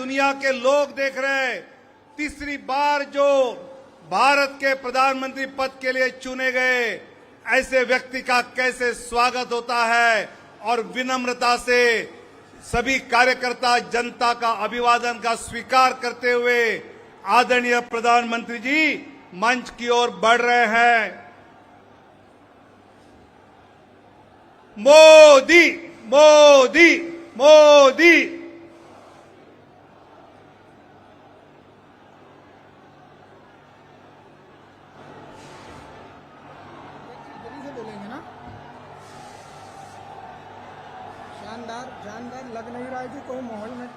दुनिया के लोग देख रहे हैं। तीसरी बार जो भारत के प्रधानमंत्री पद के लिए चुने गए ऐसे व्यक्ति का कैसे स्वागत होता है और विनम्रता से सभी कार्यकर्ता जनता का अभिवादन का स्वीकार करते हुए आदरणीय प्रधानमंत्री जी मंच की ओर बढ़ रहे हैं। मोदी मोदी मोदी। शानदार जानदार लग नहीं रहा है कि कोई माहौल में।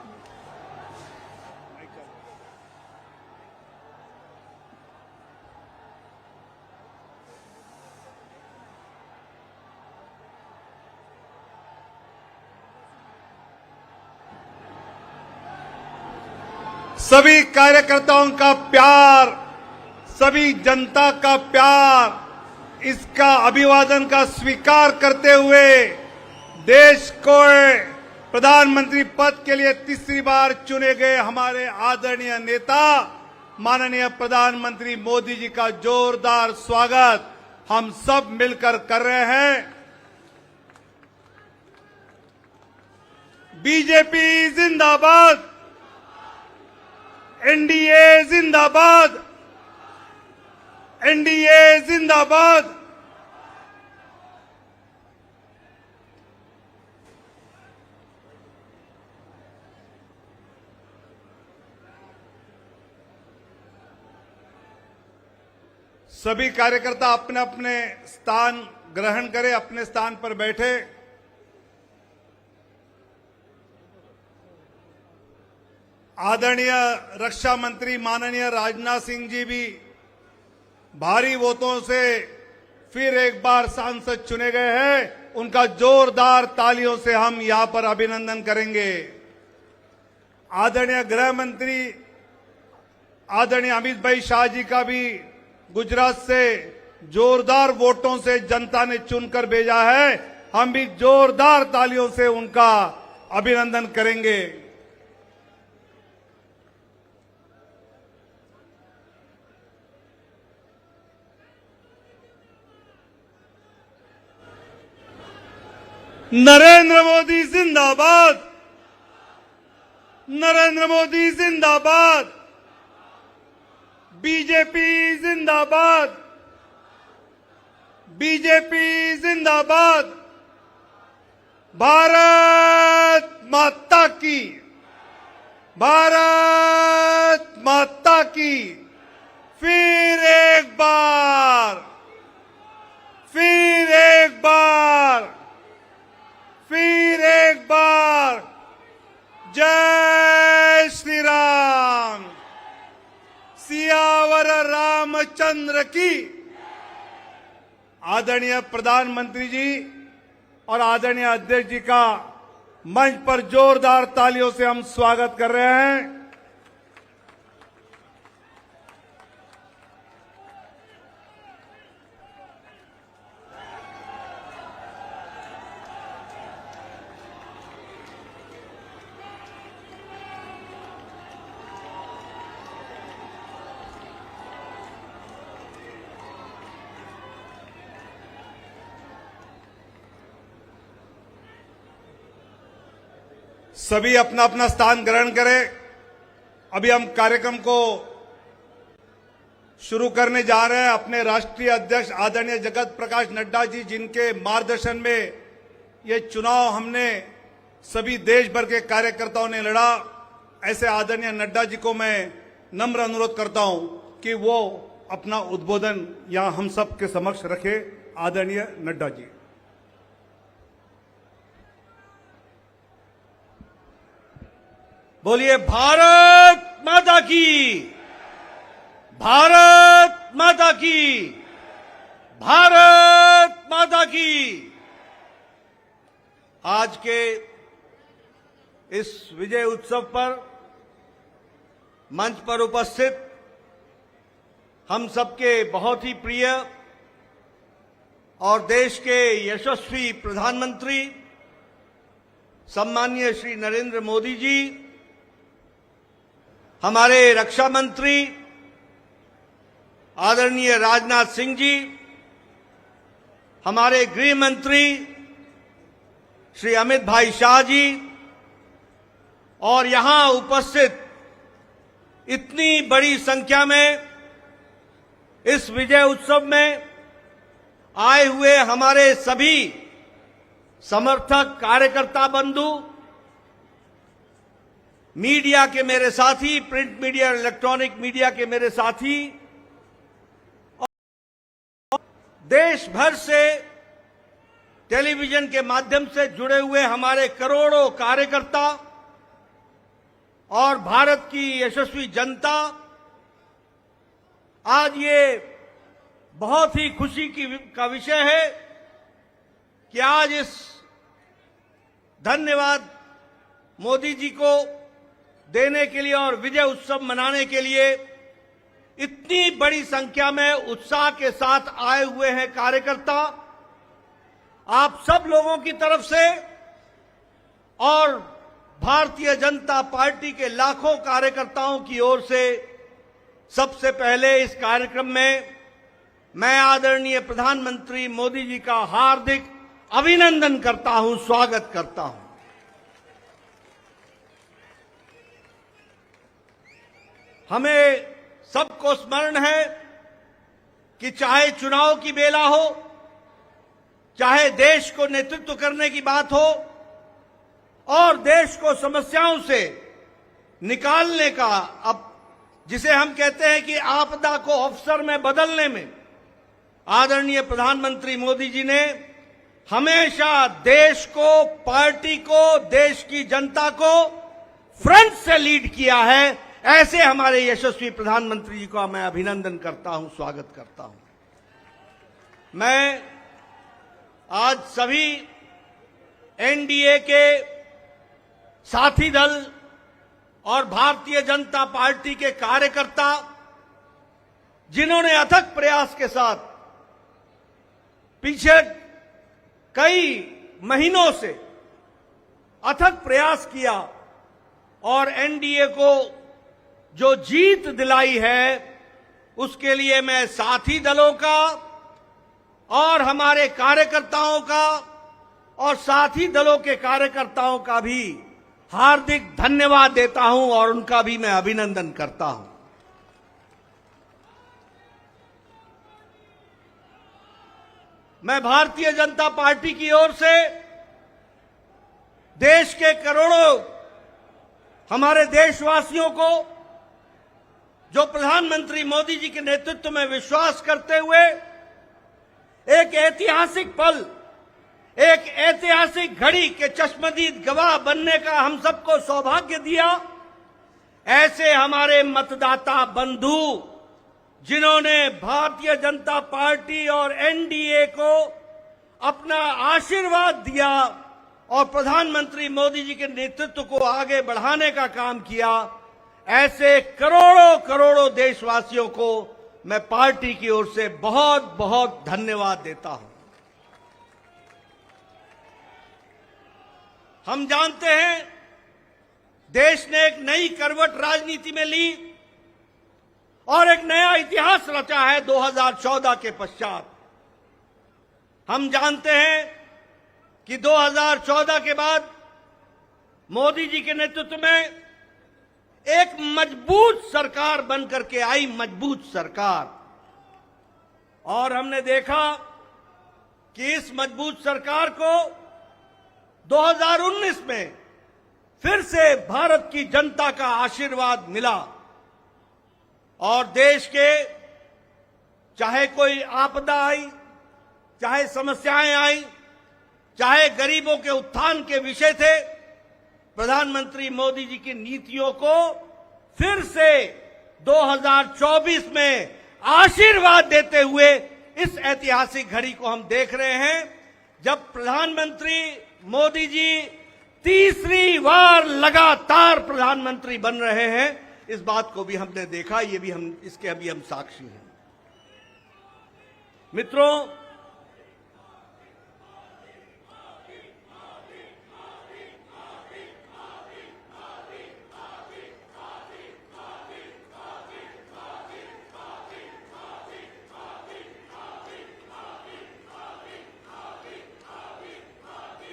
सभी कार्यकर्ताओं का प्यार, सभी जनता का प्यार, इसका अभिवादन का स्वीकार करते हुए देश को प्रधानमंत्री पद के लिए तीसरी बार चुने गए हमारे आदरणीय नेता माननीय प्रधानमंत्री मोदी जी का जोरदार स्वागत हम सब मिलकर कर रहे हैं। बीजेपी जिंदाबाद, एनडीए जिंदाबाद, एनडीए जिंदाबाद। सभी कार्यकर्ता अपने अपने स्थान ग्रहण करें, अपने स्थान पर बैठे। आदरणीय रक्षा मंत्री माननीय राजनाथ सिंह जी भी भारी वोटों से फिर एक बार सांसद चुने गए हैं। उनका जोरदार तालियों से हम यहां पर अभिनंदन करेंगे। आदरणीय गृह मंत्री आदरणीय अमित भाई शाह जी का भी गुजरात से जोरदार वोटों से जनता ने चुनकर भेजा है। हम भी जोरदार तालियों से उनका अभिनंदन करेंगे। नरेंद्र मोदी जिंदाबाद, नरेंद्र मोदी जिंदाबाद, बीजेपी जिंदाबाद, बीजेपी जिंदाबाद। भारत माता की, भारत माता की। फिर एक बार, फिर एक बार, फिर एक बार जय श्री राम। सियावर रामचंद्र की। आदरणीय प्रधानमंत्री जी और आदरणीय अध्यक्ष जी का मंच पर जोरदार तालियों से हम स्वागत कर रहे हैं। सभी अपना अपना स्थान ग्रहण करें। अभी हम कार्यक्रम को शुरू करने जा रहे हैं। अपने राष्ट्रीय अध्यक्ष आदरणीय जगत प्रकाश नड्डा जी, जिनके मार्गदर्शन में ये चुनाव हमने सभी देश भर के कार्यकर्ताओं ने लड़ा, ऐसे आदरणीय नड्डा जी को मैं नम्र अनुरोध करता हूं कि वो अपना उद्बोधन यहां हम सब के समक्ष रखे। आदरणीय नड्डा जी। बोलिए भारत माता की, भारत माता की, भारत माता की। आज के इस विजय उत्सव पर मंच पर उपस्थित हम सबके बहुत ही प्रिय और देश के यशस्वी प्रधानमंत्री सम्माननीय श्री नरेंद्र मोदी जी हमारे रक्षा मंत्री आदरणीय राजनाथ सिंह जी, हमारे गृह मंत्री श्री अमित भाई शाह जी और यहां उपस्थित इतनी बड़ी संख्या में इस विजय उत्सव में आए हुए हमारे सभी समर्थक, कार्यकर्ता बंधु, मीडिया के मेरे साथी, प्रिंट मीडिया और इलेक्ट्रॉनिक मीडिया के मेरे साथी, देश भर से टेलीविजन के माध्यम से जुड़े हुए हमारे करोड़ों कार्यकर्ता और भारत की यशस्वी जनता, आज ये बहुत ही खुशी का विषय है कि आज इस धन्यवाद मोदी जी को देने के लिए और विजय उत्सव मनाने के लिए इतनी बड़ी संख्या में उत्साह के साथ आए हुए हैं कार्यकर्ता। आप सब लोगों की तरफ से और भारतीय जनता पार्टी के लाखों कार्यकर्ताओं की ओर से सबसे पहले इस कार्यक्रम में मैं आदरणीय प्रधानमंत्री मोदी जी का हार्दिक अभिनंदन करता हूं, स्वागत करता हूं। हमें सबको स्मरण है कि चाहे चुनाव की बेला हो, चाहे देश को नेतृत्व करने की बात हो और देश को समस्याओं से निकालने का, अब जिसे हम कहते हैं कि आपदा को अवसर में बदलने में आदरणीय प्रधानमंत्री मोदी जी ने हमेशा देश को, पार्टी को, देश की जनता को फ्रंट से लीड किया है। ऐसे हमारे यशस्वी प्रधानमंत्री जी का मैं अभिनंदन करता हूं, स्वागत करता हूं। मैं आज सभी एनडीए के साथी दल और भारतीय जनता पार्टी के कार्यकर्ता, जिन्होंने अथक प्रयास के साथ पीछे कई महीनों से अथक प्रयास किया और एनडीए को जो जीत दिलाई है, उसके लिए मैं साथी दलों का और हमारे कार्यकर्ताओं का और साथी दलों के कार्यकर्ताओं का भी हार्दिक धन्यवाद देता हूं और उनका भी मैं अभिनंदन करता हूं। मैं भारतीय जनता पार्टी की ओर से देश के करोड़ों हमारे देशवासियों को, जो प्रधानमंत्री मोदी जी के नेतृत्व में विश्वास करते हुए एक ऐतिहासिक पल, एक ऐतिहासिक घड़ी के चश्मदीद गवाह बनने का हम सबको सौभाग्य दिया, ऐसे हमारे मतदाता बंधु, जिन्होंने भारतीय जनता पार्टी और एनडीए को अपना आशीर्वाद दिया और प्रधानमंत्री मोदी जी के नेतृत्व को आगे बढ़ाने का काम किया, ऐसे करोड़ों करोड़ों देशवासियों को मैं पार्टी की ओर से बहुत बहुत धन्यवाद देता हूं। हम जानते हैं देश ने एक नई करवट राजनीति में ली और एक नया इतिहास रचा है 2014 के पश्चात। हम जानते हैं कि 2014 के बाद मोदी जी के नेतृत्व में एक मजबूत सरकार बनकर के आई, मजबूत सरकार, और हमने देखा कि इस मजबूत सरकार को 2019 में फिर से भारत की जनता का आशीर्वाद मिला और देश के चाहे कोई आपदा आई, चाहे समस्याएं आई, चाहे गरीबों के उत्थान के विषय थे, प्रधानमंत्री मोदी जी की नीतियों को फिर से 2024 में आशीर्वाद देते हुए इस ऐतिहासिक घड़ी को हम देख रहे हैं, जब प्रधानमंत्री मोदी जी तीसरी बार लगातार प्रधानमंत्री बन रहे हैं। इस बात को भी हमने देखा, ये भी इसके अभी हम साक्षी हैं। मित्रों,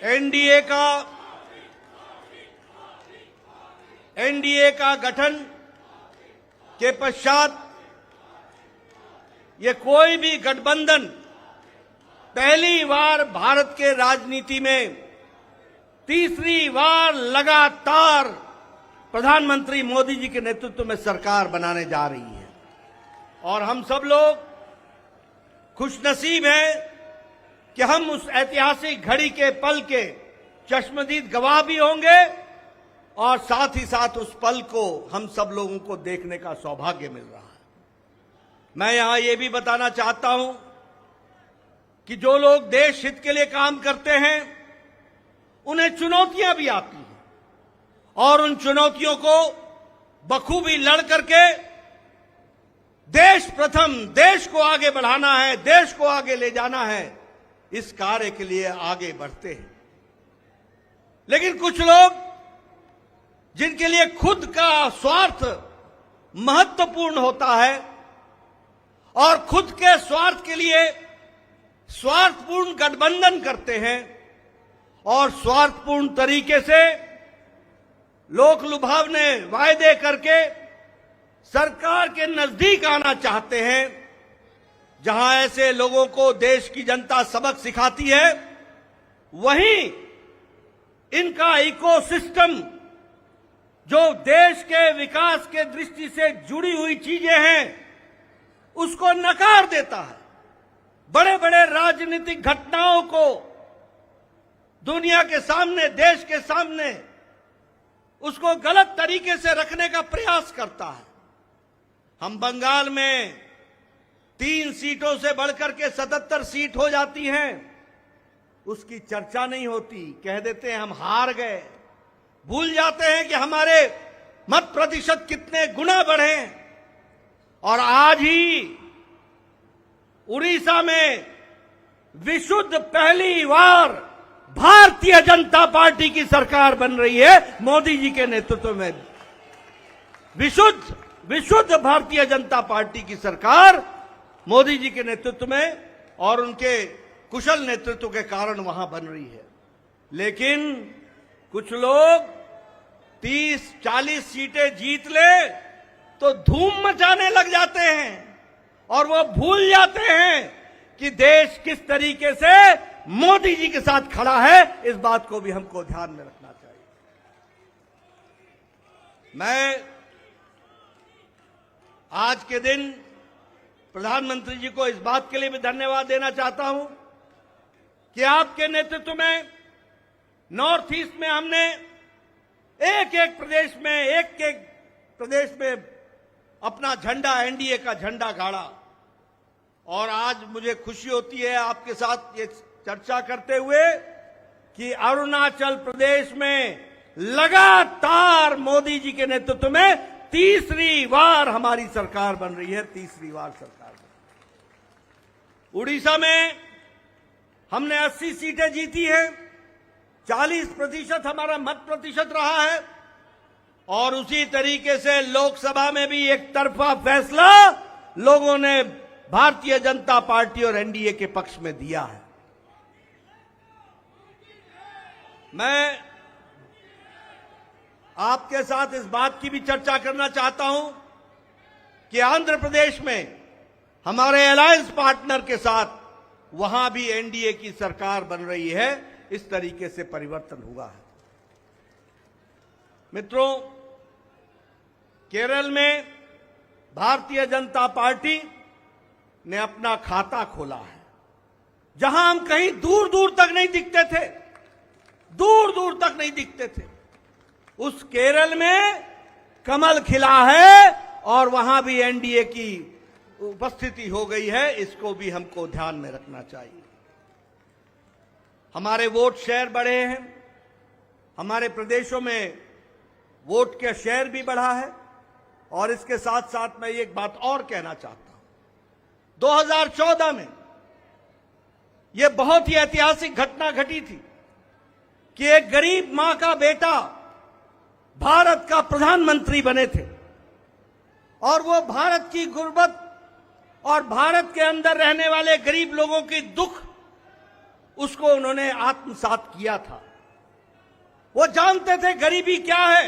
एनडीए का गठन के पश्चात ये कोई भी गठबंधन पहली बार भारत के राजनीति में तीसरी बार लगातार प्रधानमंत्री मोदी जी के नेतृत्व में सरकार बनाने जा रही है। और हम सब लोग खुशनसीब हैं कि हम उस ऐतिहासिक घड़ी के पल के चश्मदीद गवाह भी होंगे और साथ ही साथ उस पल को हम सब लोगों को देखने का सौभाग्य मिल रहा है। मैं यहां ये भी बताना चाहता हूं कि जो लोग देश हित के लिए काम करते हैं उन्हें चुनौतियां भी आती हैं और उन चुनौतियों को बखूबी लड़ करके देश प्रथम, देश को आगे बढ़ाना है, देश को आगे ले जाना है, इस कार्य के लिए आगे बढ़ते हैं। लेकिन कुछ लोग जिनके लिए खुद का स्वार्थ महत्वपूर्ण होता है और खुद के स्वार्थ के लिए स्वार्थपूर्ण गठबंधन करते हैं और स्वार्थपूर्ण तरीके से लोक लुभावने वायदे करके सरकार के नजदीक आना चाहते हैं, जहां ऐसे लोगों को देश की जनता सबक सिखाती है, वहीं इनका इकोसिस्टम जो देश के विकास के दृष्टि से जुड़ी हुई चीजें हैं उसको नकार देता है। बड़े बड़े राजनीतिक घटनाओं को दुनिया के सामने, देश के सामने उसको गलत तरीके से रखने का प्रयास करता है। हम बंगाल में 3 सीटों से बढ़कर के 77 सीट हो जाती हैं, उसकी चर्चा नहीं होती, कह देते हैं हम हार गए, भूल जाते हैं कि हमारे मत प्रतिशत कितने गुना बढ़े। और आज ही उड़ीसा में विशुद्ध पहली बार भारतीय जनता पार्टी की सरकार बन रही है मोदी जी के नेतृत्व में। विशुद्ध भारतीय जनता पार्टी की सरकार मोदी जी के नेतृत्व में और उनके कुशल नेतृत्व के कारण वहां बन रही है। लेकिन कुछ लोग 30-40 सीटें जीत ले तो धूम मचाने लग जाते हैं और वो भूल जाते हैं कि देश किस तरीके से मोदी जी के साथ खड़ा है। इस बात को भी हमको ध्यान में रखना चाहिए। मैं आज के दिन प्रधानमंत्री जी को इस बात के लिए भी धन्यवाद देना चाहता हूं कि आपके नेतृत्व में नॉर्थ ईस्ट में हमने एक एक प्रदेश में अपना झंडा, एनडीए का झंडा गाड़ा। और आज मुझे खुशी होती है आपके साथ ये चर्चा करते हुए कि अरुणाचल प्रदेश में लगातार मोदी जी के नेतृत्व में तीसरी बार हमारी सरकार बन रही है, तीसरी बार सरकार बन रही है। उड़ीसा में हमने 80 सीटें जीती हैं, 40% हमारा मत प्रतिशत रहा है और उसी तरीके से लोकसभा में भी एक तरफा फैसला लोगों ने भारतीय जनता पार्टी और एनडीए के पक्ष में दिया है। मैं आपके साथ इस बात की भी चर्चा करना चाहता हूं कि आंध्र प्रदेश में हमारे अलायंस पार्टनर के साथ वहां भी एनडीए की सरकार बन रही है। इस तरीके से परिवर्तन हुआ है। मित्रों, केरल में भारतीय जनता पार्टी ने अपना खाता खोला है, जहां हम कहीं दूर दूर तक नहीं दिखते थे, दूर दूर तक नहीं दिखते थे, उस केरल में कमल खिला है और वहां भी एनडीए की उपस्थिति हो गई है। इसको भी हमको ध्यान में रखना चाहिए। हमारे वोट शेयर बढ़े हैं, हमारे प्रदेशों में वोट का शेयर भी बढ़ा है। और इसके साथ साथ मैं एक बात और कहना चाहता हूं, 2014 में यह बहुत ही ऐतिहासिक घटना घटी थी कि एक गरीब मां का बेटा भारत का प्रधानमंत्री बने थे और वो भारत की गुर्बत और भारत के अंदर रहने वाले गरीब लोगों की दुख उसको उन्होंने आत्मसात किया था। वो जानते थे गरीबी क्या है,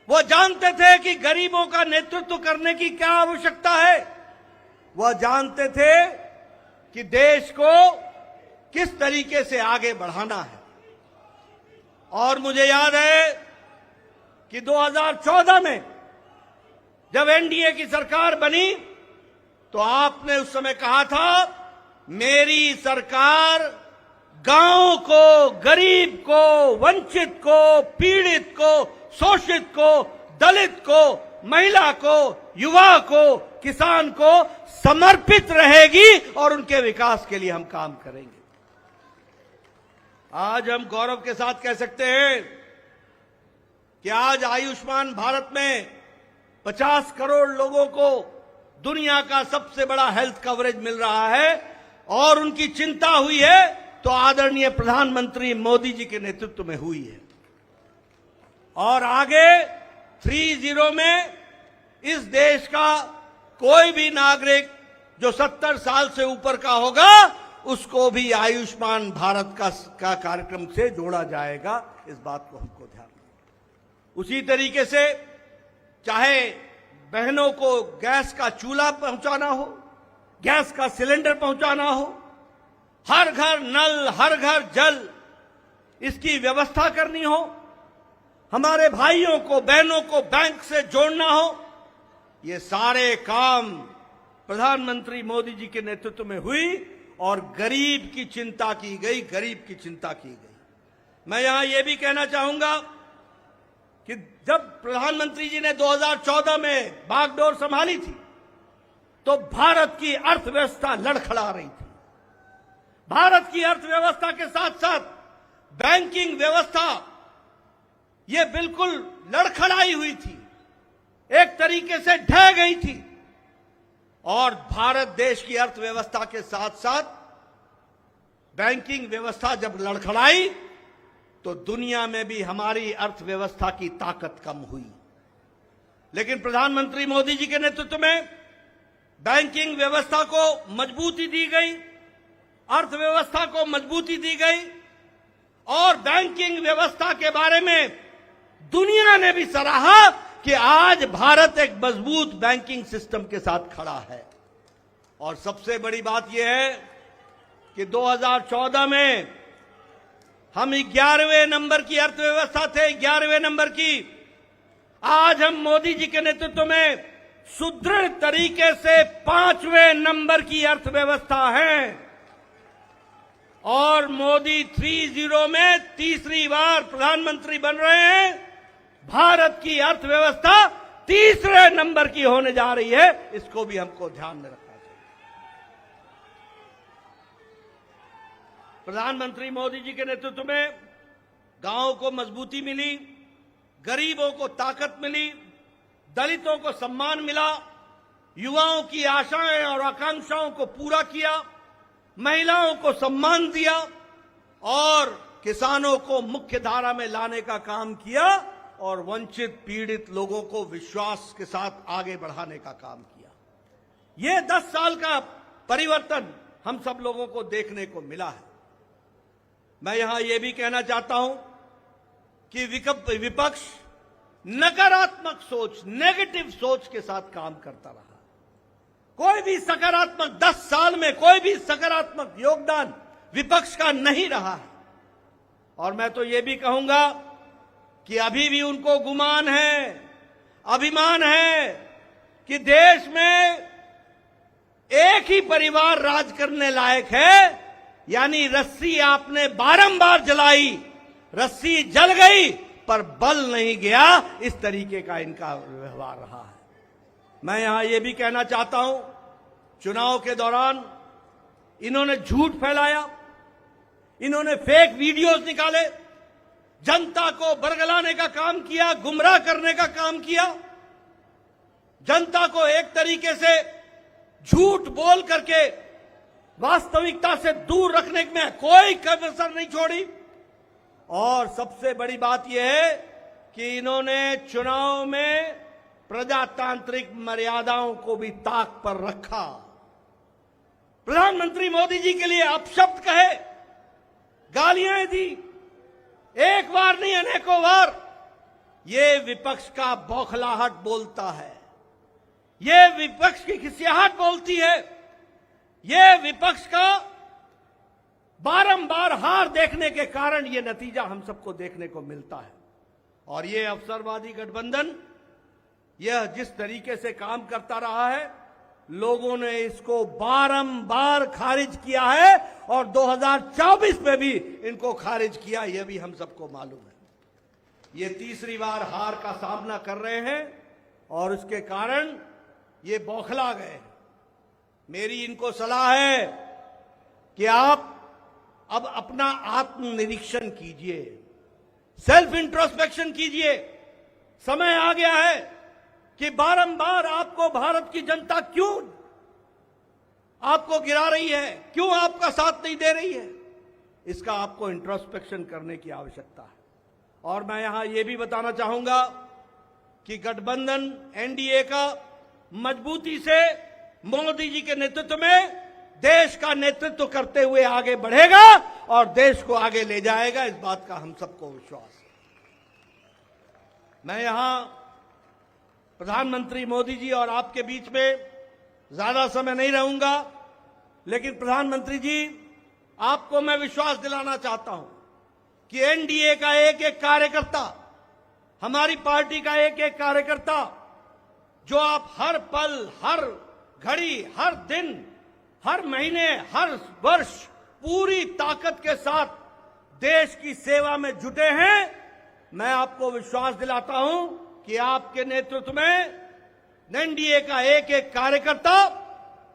वो जानते थे कि गरीबों का नेतृत्व करने की क्या आवश्यकता है, वह जानते थे कि देश को किस तरीके से आगे बढ़ाना है। और मुझे याद है कि 2014 में जब एनडीए की सरकार बनी तो आपने उस समय कहा था, मेरी सरकार गांव को, गरीब को, वंचित को, पीड़ित को, शोषित को, दलित को, महिला को, युवा को, किसान को समर्पित रहेगी और उनके विकास के लिए हम काम करेंगे। आज हम गौरव के साथ कह सकते हैं कि आज आयुष्मान भारत में 50 करोड़ लोगों को दुनिया का सबसे बड़ा हेल्थ कवरेज मिल रहा है और उनकी चिंता हुई है तो आदरणीय प्रधानमंत्री मोदी जी के नेतृत्व में हुई है। और आगे 30 में इस देश का कोई भी नागरिक जो 70 साल से ऊपर का होगा उसको भी आयुष्मान भारत का कार्यक्रम से जोड़ा जाएगा। इस बात को हमको ध्यान रखना। उसी तरीके से चाहे बहनों को गैस का चूल्हा पहुंचाना हो, गैस का सिलेंडर पहुंचाना हो, हर घर नल, हर घर जल, इसकी व्यवस्था करनी हो, हमारे भाइयों को, बहनों को बैंक से जोड़ना हो, ये सारे काम प्रधानमंत्री मोदी जी के नेतृत्व में हुई और गरीब की चिंता की गई, गरीब की चिंता की गई। मैं यहां यह भी कहना चाहूंगा कि जब प्रधानमंत्री जी ने 2014 में बागडोर संभाली थी तो भारत की अर्थव्यवस्था लड़खड़ा रही थी। भारत की अर्थव्यवस्था के साथ साथ बैंकिंग व्यवस्था ये बिल्कुल लड़खड़ाई हुई थी, एक तरीके से ढह गई थी। और भारत देश की अर्थव्यवस्था के साथ साथ बैंकिंग व्यवस्था जब लड़खड़ाई तो दुनिया में भी हमारी अर्थव्यवस्था की ताकत कम हुई। लेकिन प्रधानमंत्री मोदी जी के नेतृत्व में बैंकिंग व्यवस्था को मजबूती दी गई, अर्थव्यवस्था को मजबूती दी गई और बैंकिंग व्यवस्था के बारे में दुनिया ने भी सराहा कि आज भारत एक मजबूत बैंकिंग सिस्टम के साथ खड़ा है। और सबसे बड़ी बात यह है कि 2014 में हम 11वें नंबर की अर्थव्यवस्था थे, 11वें नंबर की। आज हम मोदी जी के नेतृत्व में सुदृढ़ तरीके से 5वें नंबर की अर्थव्यवस्था है। और मोदी 30 में तीसरी बार प्रधानमंत्री बन रहे हैं। भारत की अर्थव्यवस्था तीसरे नंबर की होने जा रही है, इसको भी हमको ध्यान में रखना चाहिए। प्रधानमंत्री मोदी जी के नेतृत्व में गांवों को मजबूती मिली, गरीबों को ताकत मिली, दलितों को सम्मान मिला, युवाओं की आशाएं और आकांक्षाओं को पूरा किया, महिलाओं को सम्मान दिया और किसानों को मुख्य धारा में लाने का काम किया और वंचित पीड़ित लोगों को विश्वास के साथ आगे बढ़ाने का काम किया। ये 10 साल का परिवर्तन हम सब लोगों को देखने को मिला है। मैं यहां यह भी कहना चाहता हूं कि विपक्ष नकारात्मक सोच, नेगेटिव सोच के साथ काम करता रहा। कोई भी सकारात्मक 10 साल में कोई भी सकारात्मक योगदान विपक्ष का नहीं रहा है। और मैं तो यह भी कहूंगा कि अभी भी उनको गुमान है, अभिमान है कि देश में एक ही परिवार राज करने लायक है। यानी रस्सी आपने बारंबार जलाई, रस्सी जल गई पर बल नहीं गया, इस तरीके का इनका व्यवहार रहा है। मैं यहां यह भी कहना चाहता हूं, चुनाव के दौरान इन्होंने झूठ फैलाया, इन्होंने फेक वीडियोस निकाले, जनता को बरगलाने का काम किया, गुमराह करने का काम किया, जनता को एक तरीके से झूठ बोल करके वास्तविकता से दूर रखने में कोई कसर नहीं छोड़ी। और सबसे बड़ी बात यह है कि इन्होंने चुनाव में प्रजातांत्रिक मर्यादाओं को भी ताक पर रखा। प्रधानमंत्री मोदी जी के लिए अपशब्द कहे गालियां दी, एक बार नहीं अनेकों बार। ये विपक्ष का बौखलाहट बोलता है, ये विपक्ष की खिसियाहट बोलती है, ये विपक्ष का बारंबार हार देखने के कारण ये नतीजा हम सबको देखने को मिलता है। और ये अवसरवादी गठबंधन यह जिस तरीके से काम करता रहा है, लोगों ने इसको बारंबार खारिज किया है और 2024 में भी इनको खारिज किया, यह भी हम सबको मालूम है। ये तीसरी बार हार का सामना कर रहे हैं और उसके कारण ये बौखला गए। मेरी इनको सलाह है कि आप अब अपना आत्मनिरीक्षण कीजिए, सेल्फ इंट्रोस्पेक्शन कीजिए। समय आ गया है कि बारंबार आपको भारत की जनता क्यों आपको गिरा रही है, क्यों आपका साथ नहीं दे रही है, इसका आपको इंट्रोस्पेक्शन करने की आवश्यकता है। और मैं यहां यह भी बताना चाहूंगा कि गठबंधन एनडीए का मजबूती से मोदी जी के नेतृत्व में देश का नेतृत्व करते हुए आगे बढ़ेगा और देश को आगे ले जाएगा, इस बात का हम सबको विश्वास है। मैं यहां प्रधानमंत्री मोदी जी और आपके बीच में ज्यादा समय नहीं रहूंगा, लेकिन प्रधानमंत्री जी आपको मैं विश्वास दिलाना चाहता हूं कि एनडीए का एक एक कार्यकर्ता, हमारी पार्टी का एक एक कार्यकर्ता, जो आप हर पल, हर घड़ी, हर दिन, हर महीने, हर वर्ष पूरी ताकत के साथ देश की सेवा में जुटे हैं, मैं आपको विश्वास दिलाता हूं कि आपके नेतृत्व में एनडीए का एक एक कार्यकर्ता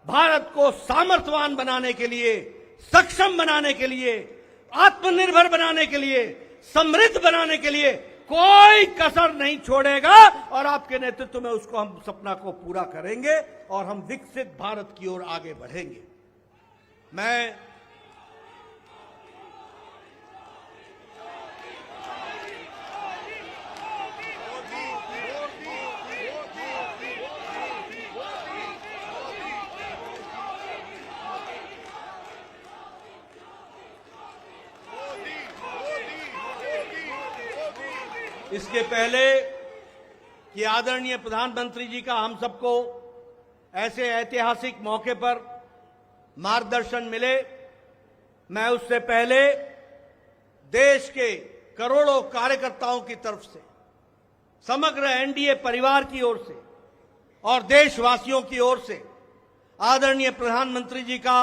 भारत को सामर्थ्यवान बनाने के लिए, सक्षम बनाने के लिए, आत्मनिर्भर बनाने के लिए, समृद्ध बनाने के लिए कोई कसर नहीं छोड़ेगा और आपके नेतृत्व में उसको हम सपना को पूरा करेंगे और हम विकसित भारत की ओर आगे बढ़ेंगे। मैं इसके पहले कि आदरणीय प्रधानमंत्री जी का हम सबको ऐसे ऐतिहासिक मौके पर मार्गदर्शन मिले, मैं उससे पहले देश के करोड़ों कार्यकर्ताओं की तरफ से, समग्र एनडीए परिवार की ओर से और देशवासियों की ओर से आदरणीय प्रधानमंत्री जी का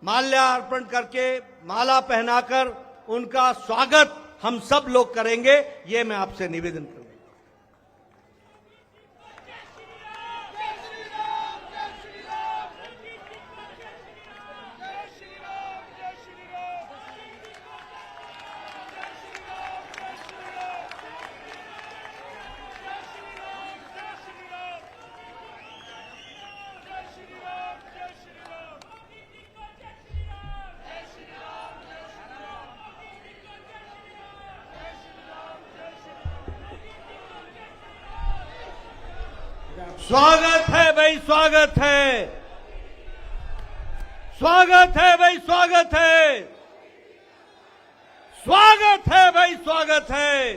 माल्यार्पण करके, माला पहनाकर उनका स्वागत हम सब लोग करेंगे, ये मैं आपसे निवेदन करूंगा। स्वागत है भाई, स्वागत है, स्वागत है भाई, स्वागत है, स्वागत है भाई, स्वागत है।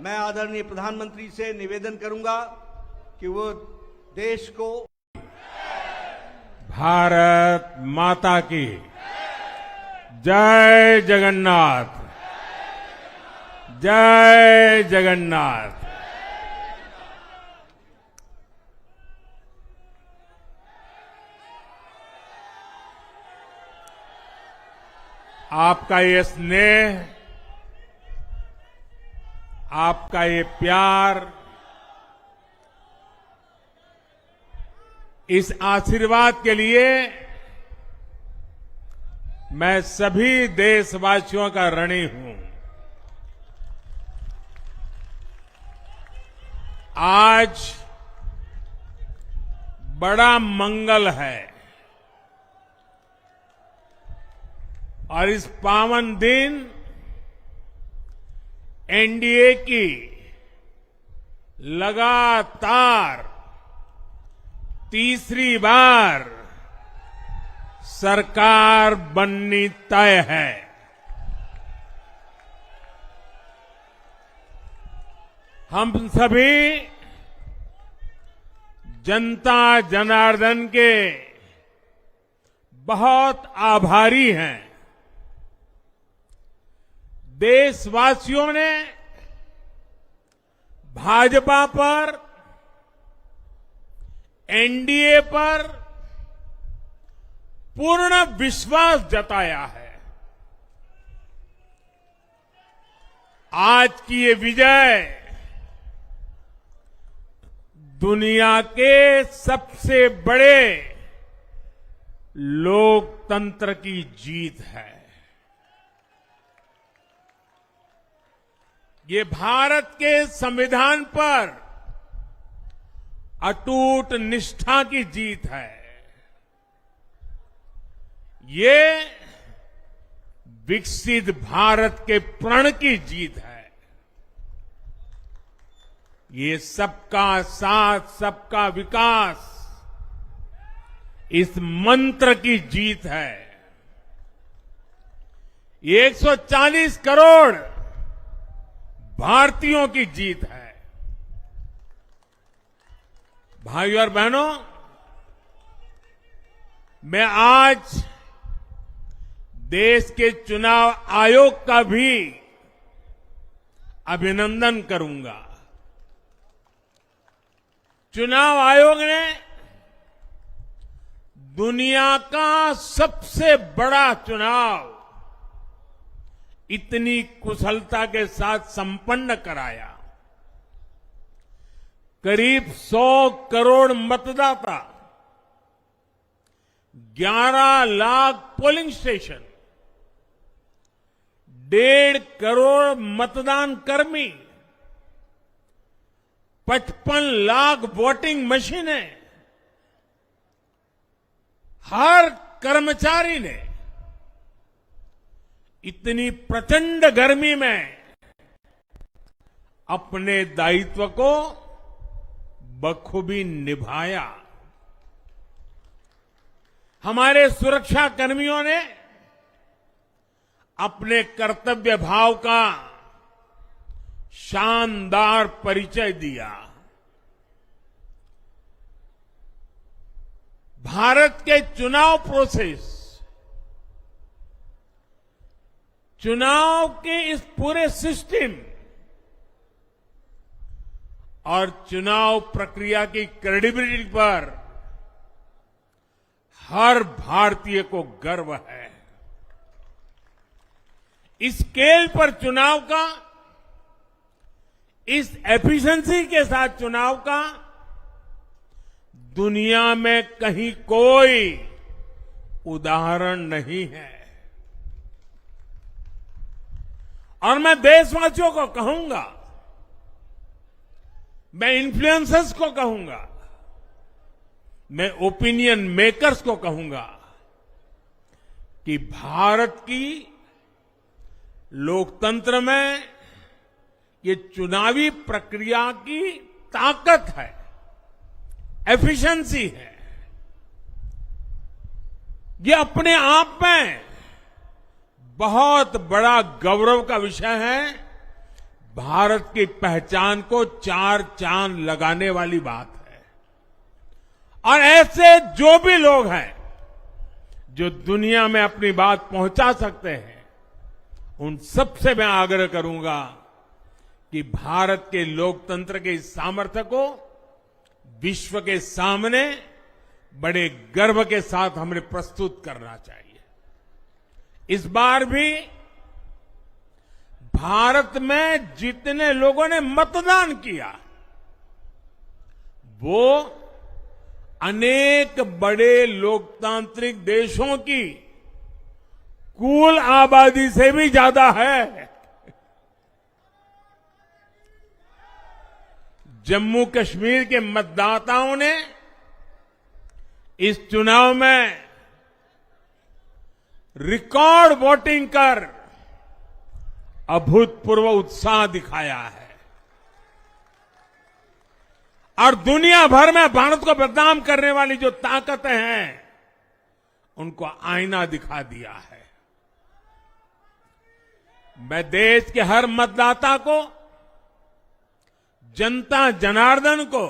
मैं आदरणीय प्रधानमंत्री से निवेदन करूंगा कि वो देश को भारत माता की जय जगन्नाथ, जय जगन्नाथ। आपका ये स्नेह, आपका ये प्यार, इस आशीर्वाद के लिए मैं सभी देशवासियों का ऋणी हूं। आज बड़ा मंगल है और इस पावन दिन एनडीए की लगातार तीसरी बार सरकार बननी तय है। हम सभी जनता जनार्दन के बहुत आभारी हैं। देशवासियों ने भाजपा पर, एनडीए पर पूर्ण विश्वास जताया है। आज की ये विजय दुनिया के सबसे बड़े लोकतंत्र की जीत है। ये भारत के संविधान पर अटूट निष्ठा की जीत है। ये विकसित भारत के प्रण की जीत है। ये सबका साथ, सबका विकास, इस मंत्र की जीत है। ये 140 करोड़ भारतीयों की जीत है। भाइयों और बहनों, मैं आज देश के चुनाव आयोग का भी अभिनंदन करूंगा। चुनाव आयोग ने दुनिया का सबसे बड़ा चुनाव इतनी कुशलता के साथ संपन्न कराया। करीब 100 करोड़ मतदाता, 11 लाख पोलिंग स्टेशन, 1.5 करोड़ मतदान कर्मी, 55 लाख वोटिंग मशीनें, हर कर्मचारी ने इतनी प्रचंड गर्मी में अपने दायित्व को बखूबी निभाया। हमारे सुरक्षा कर्मियों ने अपने कर्तव्य भाव का शानदार परिचय दिया। भारत के चुनाव प्रोसेस, चुनाव के इस पूरे सिस्टम और चुनाव प्रक्रिया की क्रेडिबिलिटी पर हर भारतीय को गर्व है। इस स्केल पर चुनाव का, इस एफिशिएंसी के साथ चुनाव का दुनिया में कहीं कोई उदाहरण नहीं है। और मैं देशवासियों को कहूंगा, मैं इन्फ्लुएंसर्स को कहूंगा, मैं ओपिनियन मेकर्स को कहूंगा कि भारत की लोकतंत्र में ये चुनावी प्रक्रिया की ताकत है, एफिशिएंसी है। ये अपने आप में बहुत बड़ा गौरव का विषय है। भारत की पहचान को 4 चांद लगाने वाली बात है। और ऐसे जो भी लोग हैं जो दुनिया में अपनी बात पहुंचा सकते हैं, उन सबसे मैं आग्रह करूंगा कि भारत के लोकतंत्र के इस सामर्थ्य को विश्व के सामने बड़े गर्व के साथ हमें प्रस्तुत करना चाहिए। इस बार भी भारत में जितने लोगों ने मतदान किया, वो अनेक बड़े लोकतांत्रिक देशों की कुल आबादी से भी ज्यादा है। जम्मू कश्मीर के मतदाताओं ने इस चुनाव में रिकॉर्ड वोटिंग कर अभूतपूर्व उत्साह दिखाया है। और दुनिया भर में भारत को बदनाम करने वाली जो ताकतें हैं, उनको आईना दिखा दिया है। मैं देश के हर मतदाता को, जनता जनार्दन को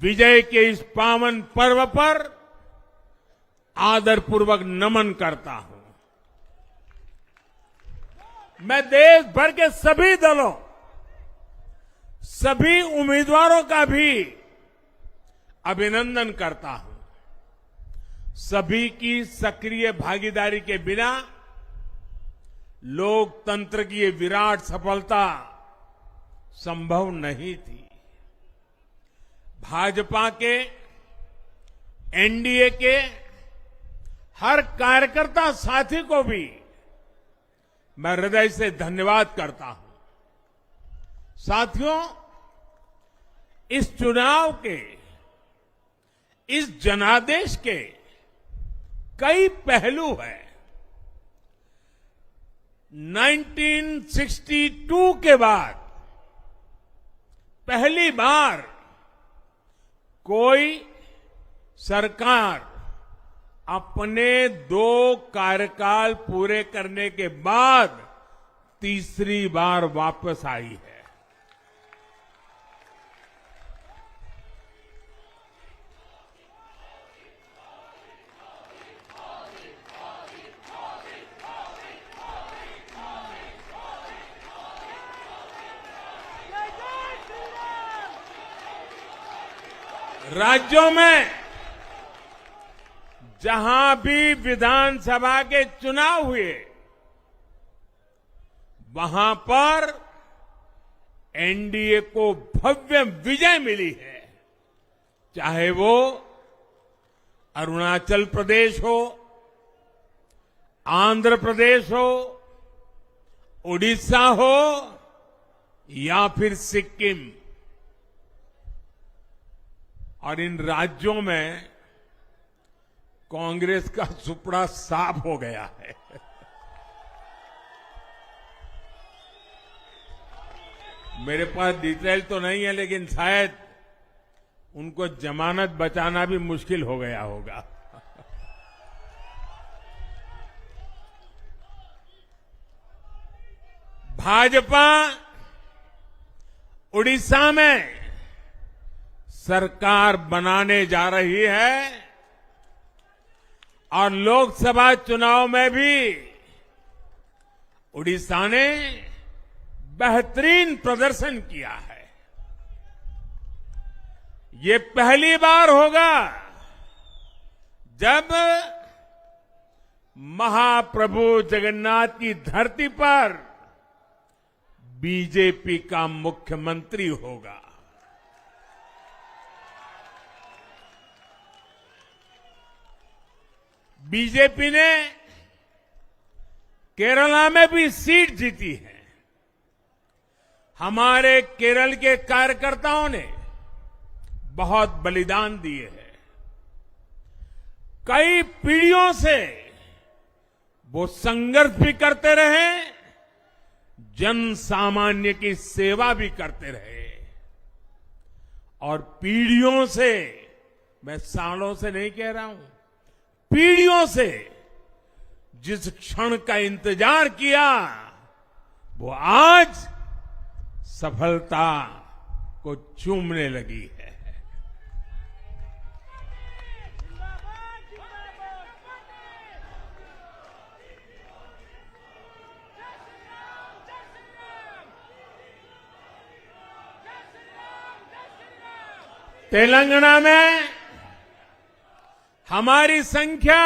विजय के इस पावन पर्व पर आदरपूर्वक नमन करता हूं। मैं देश भर के सभी दलों, सभी उम्मीदवारों का भी अभिनंदन करता हूं। सभी की सक्रिय भागीदारी के बिना लोकतंत्र की ये विराट सफलता संभव नहीं थी। भाजपा के, एनडीए के हर कार्यकर्ता साथी को भी मैं हृदय से धन्यवाद करता हूं। साथियों, इस चुनाव के, इस जनादेश के कई पहलू हैं। 1962 के बाद पहली बार कोई सरकार अपने 2 कार्यकाल पूरे करने के बाद तीसरी बार वापस आई है। राज्यों में जहां भी विधानसभा के चुनाव हुए, वहां पर एनडीए को भव्य विजय मिली है। चाहे वो अरुणाचल प्रदेश हो, आंध्र प्रदेश हो, उड़ीसा हो या फिर सिक्किम। और इन राज्यों में कांग्रेस का सुपड़ा साफ हो गया है। मेरे पास डिटेल तो नहीं है, लेकिन शायद उनको जमानत बचाना भी मुश्किल हो गया होगा। भाजपा उड़ीसा में सरकार बनाने जा रही है और लोकसभा चुनाव में भी उड़ीसा ने बेहतरीन प्रदर्शन किया है। ये पहली बार होगा जब महाप्रभु जगन्नाथ की धरती पर बीजेपी का मुख्यमंत्री होगा। बीजेपी ने केरला में भी सीट जीती है। हमारे केरल के कार्यकर्ताओं ने बहुत बलिदान दिए हैं। कई पीढ़ियों से वो संघर्ष भी करते रहे, जन सामान्य की सेवा भी करते रहे। और पीढ़ियों से, मैं सालों से नहीं कह रहा हूं, पीढ़ियों से जिस क्षण का इंतजार किया, वो आज सफलता को चूमने लगी है। तेलंगाना में हमारी संख्या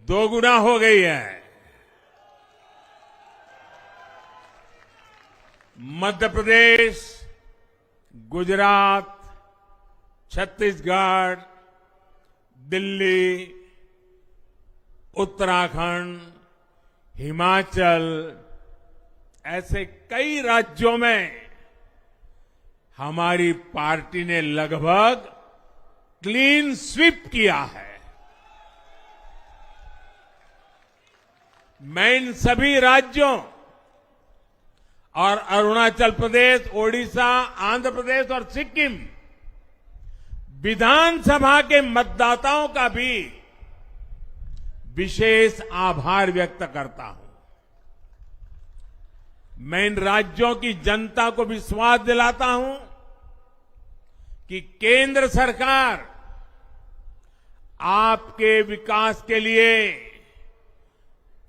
2 गुना हो गई है। मध्य प्रदेश, गुजरात, छत्तीसगढ़, दिल्ली, उत्तराखंड, हिमाचल, ऐसे कई राज्यों में हमारी पार्टी ने लगभग क्लीन स्वीप किया है। मैं इन सभी राज्यों और अरुणाचल प्रदेश, ओडिशा, आंध्र प्रदेश और सिक्किम विधानसभा के मतदाताओं का भी विशेष आभार व्यक्त करता हूं। मैं इन राज्यों की जनता को विश्वास दिलाता हूं कि केंद्र सरकार आपके विकास के लिए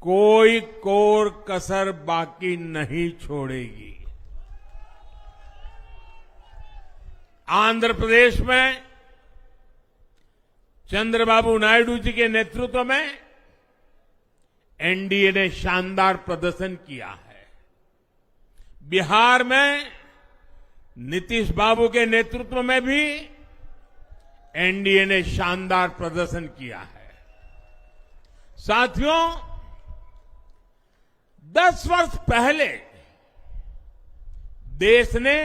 कोई कोर कसर बाकी नहीं छोड़ेगी। आंध्र प्रदेश में चंद्रबाबू नायडू जी के नेतृत्व में एनडीए ने शानदार प्रदर्शन किया है। बिहार में नीतीश बाबू के नेतृत्व में भी एनडीए ने शानदार प्रदर्शन किया है। साथियों, 10 वर्ष पहले देश ने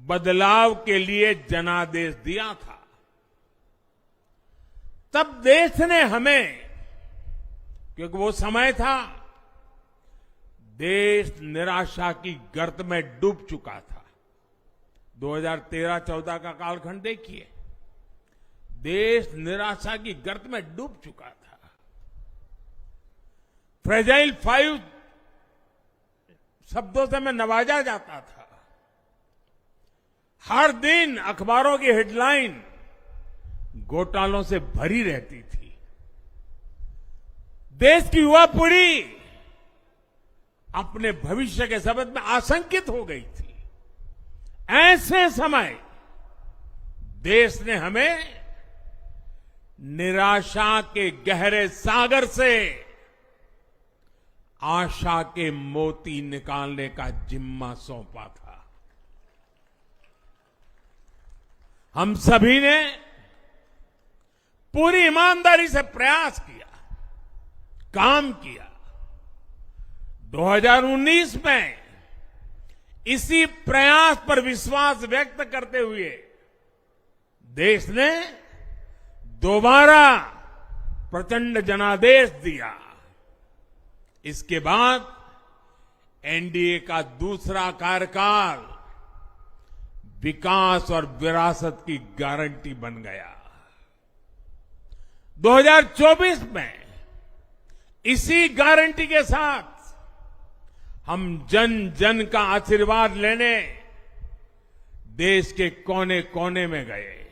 बदलाव के लिए जनादेश दिया था। तब देश ने हमें, क्योंकि वो समय था देश निराशा की गर्त में डूब चुका था। 2013-14 का कालखंड देखिए, देश निराशा की गर्त में डूब चुका था। फ्रेजाइल 5 शब्दों से मैं नवाजा जाता था। हर दिन अखबारों की हेडलाइन घोटालों से भरी रहती थी। देश की युवा पीढ़ी अपने भविष्य के संबंध में आशंकित हो गई थी। ऐसे समय देश ने हमें निराशा के गहरे सागर से आशा के मोती निकालने का जिम्मा सौंपा था। हम सभी ने पूरी ईमानदारी से प्रयास किया, काम किया। 2019 में इसी प्रयास पर विश्वास व्यक्त करते हुए देश ने दोबारा प्रचंड जनादेश दिया। इसके बाद एनडीए का दूसरा कार्यकाल विकास और विरासत की गारंटी बन गया। 2024 में इसी गारंटी के साथ हम जन जन का आशीर्वाद लेने देश के कोने कोने में गए।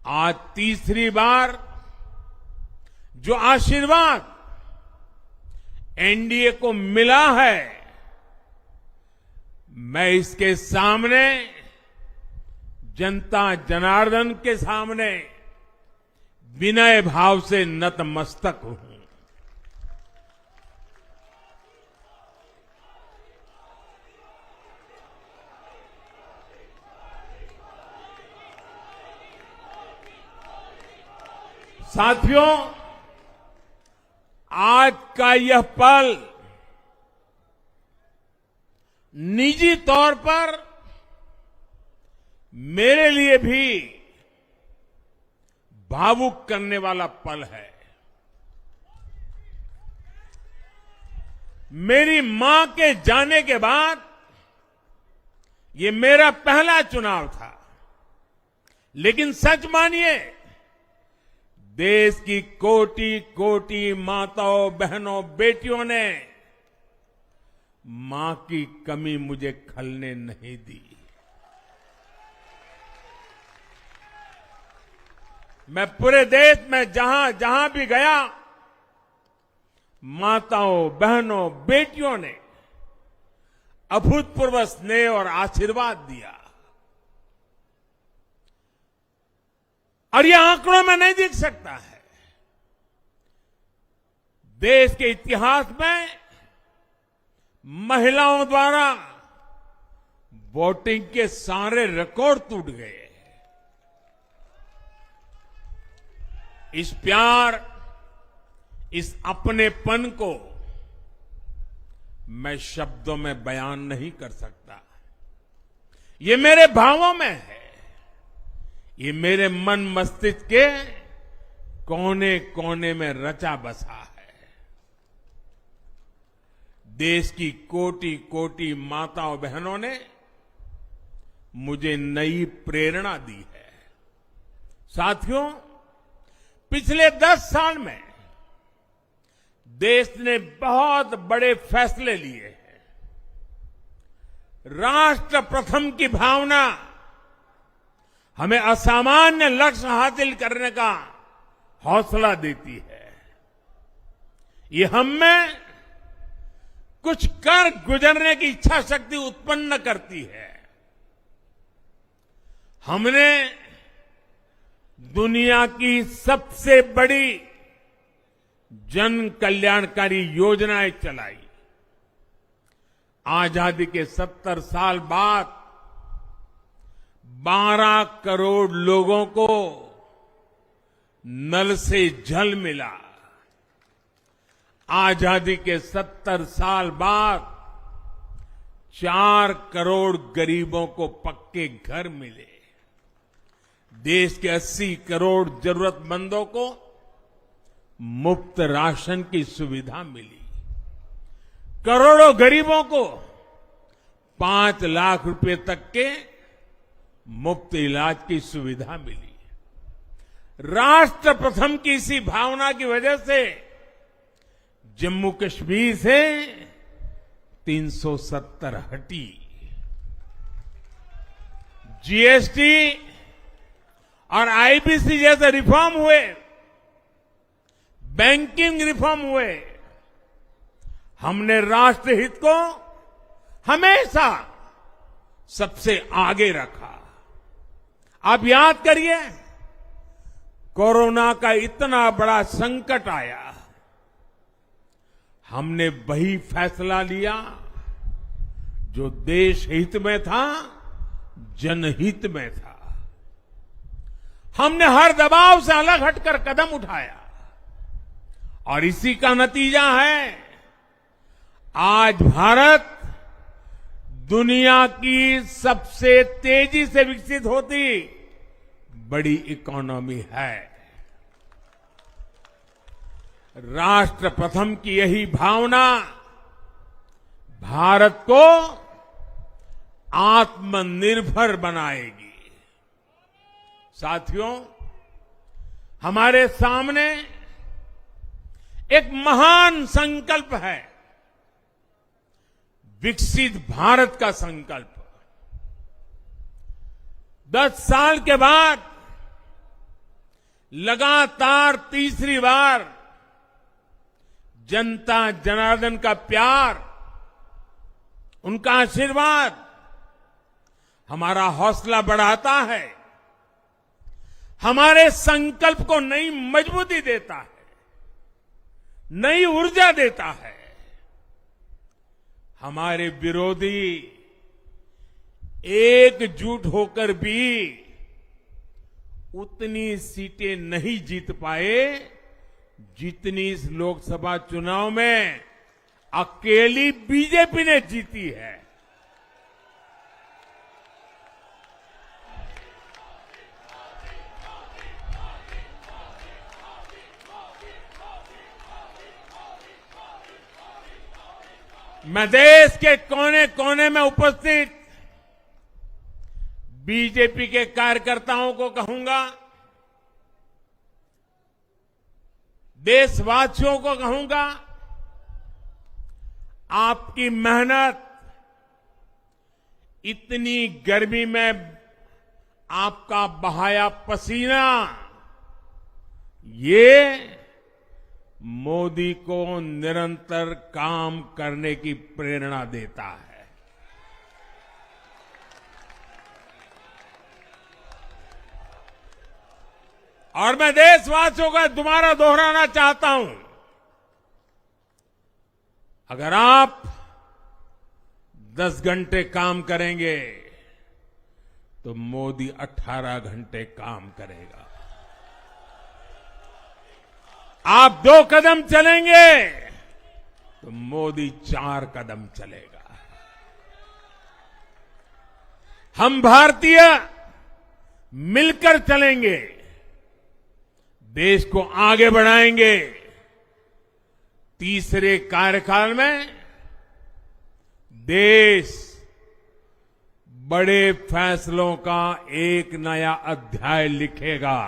आज तीसरी बार जो आशीर्वाद एनडीए को मिला है, मैं इसके सामने, जनता जनार्दन के सामने विनय भाव से नतमस्तक हूं। साथियों, आज का यह पल निजी तौर पर मेरे लिए भी भावुक करने वाला पल है। मेरी मां के जाने के बाद ये मेरा पहला चुनाव था, लेकिन सच मानिए, देश की कोटि कोटि माताओं, बहनों, बेटियों ने मां की कमी मुझे खलने नहीं दी। मैं पूरे देश में जहां जहां भी गया, माताओं, बहनों, बेटियों ने अभूतपूर्व स्नेह और आशीर्वाद दिया। और यह आंकड़ों में नहीं दिख सकता है। देश के इतिहास में महिलाओं द्वारा वोटिंग के सारे रिकॉर्ड टूट गए। इस प्यार, इस अपनेपन को मैं शब्दों में बयान नहीं कर सकता। ये मेरे भावों में है। ये मेरे मन मस्तिष्क के कोने कोने में रचा बसा है। देश की कोटि कोटि माताओं बहनों ने मुझे नई प्रेरणा दी है। साथियों, पिछले 10 साल में देश ने बहुत बड़े फैसले लिए हैं। राष्ट्र प्रथम की भावना हमें असामान्य लक्ष्य हासिल करने का हौसला देती है। ये हम में कुछ कर गुजरने की इच्छा शक्ति उत्पन्न करती है। हमने दुनिया की सबसे बड़ी जन कल्याणकारी योजनाएं चलाई। आजादी के 70 साल बाद 12 करोड़ लोगों को नल से जल मिला। आजादी के 70 साल बाद 4 करोड़ गरीबों को पक्के घर मिले। देश के 80 करोड़ जरूरतमंदों को मुफ्त राशन की सुविधा मिली। करोड़ों गरीबों को 5 लाख रुपए तक के मुफ्त इलाज की सुविधा मिली। राष्ट्र प्रथम की इसी भावना की वजह से जम्मू कश्मीर से 370 हटी। जीएसटी और आईबीसी जैसे रिफॉर्म हुए, बैंकिंग रिफॉर्म हुए। हमने राष्ट्रहित को हमेशा सबसे आगे रखा। आप याद करिए, कोरोना का इतना बड़ा संकट आया, हमने वही फैसला लिया जो देश हित में था, जनहित में था। हमने हर दबाव से अलग हटकर कदम उठाया और इसी का नतीजा है आज भारत दुनिया की सबसे तेजी से विकसित होती बड़ी इकोनॉमी है। राष्ट्र प्रथम की यही भावना भारत को आत्मनिर्भर बनाएगी। साथियों, हमारे सामने एक महान संकल्प है, विकसित भारत का संकल्प। 10 साल के बाद लगातार तीसरी बार जनता जनार्दन का प्यार, उनका आशीर्वाद हमारा हौसला बढ़ाता है, हमारे संकल्प को नई मजबूती देता है, नई ऊर्जा देता है। हमारे विरोधी एकजुट होकर भी उतनी सीटें नहीं जीत पाए जितनी इस लोकसभा चुनाव में अकेली बीजेपी ने जीती है। मैं देश के कोने कोने में उपस्थित बीजेपी के कार्यकर्ताओं को कहूंगा, देशवासियों को कहूंगा, आपकी मेहनत, इतनी गर्मी में आपका बहाया पसीना, ये मोदी को निरंतर काम करने की प्रेरणा देता है। और मैं देशवासियों का दोबारा दोहराना चाहता हूं, अगर आप 10 घंटे काम करेंगे तो मोदी 18 घंटे काम करेगा। आप 2 कदम चलेंगे तो मोदी 4 कदम चलेगा। हम भारतीय मिलकर चलेंगे, देश को आगे बढ़ाएंगे। तीसरे कार्यकाल में देश बड़े फैसलों का एक नया अध्याय लिखेगा।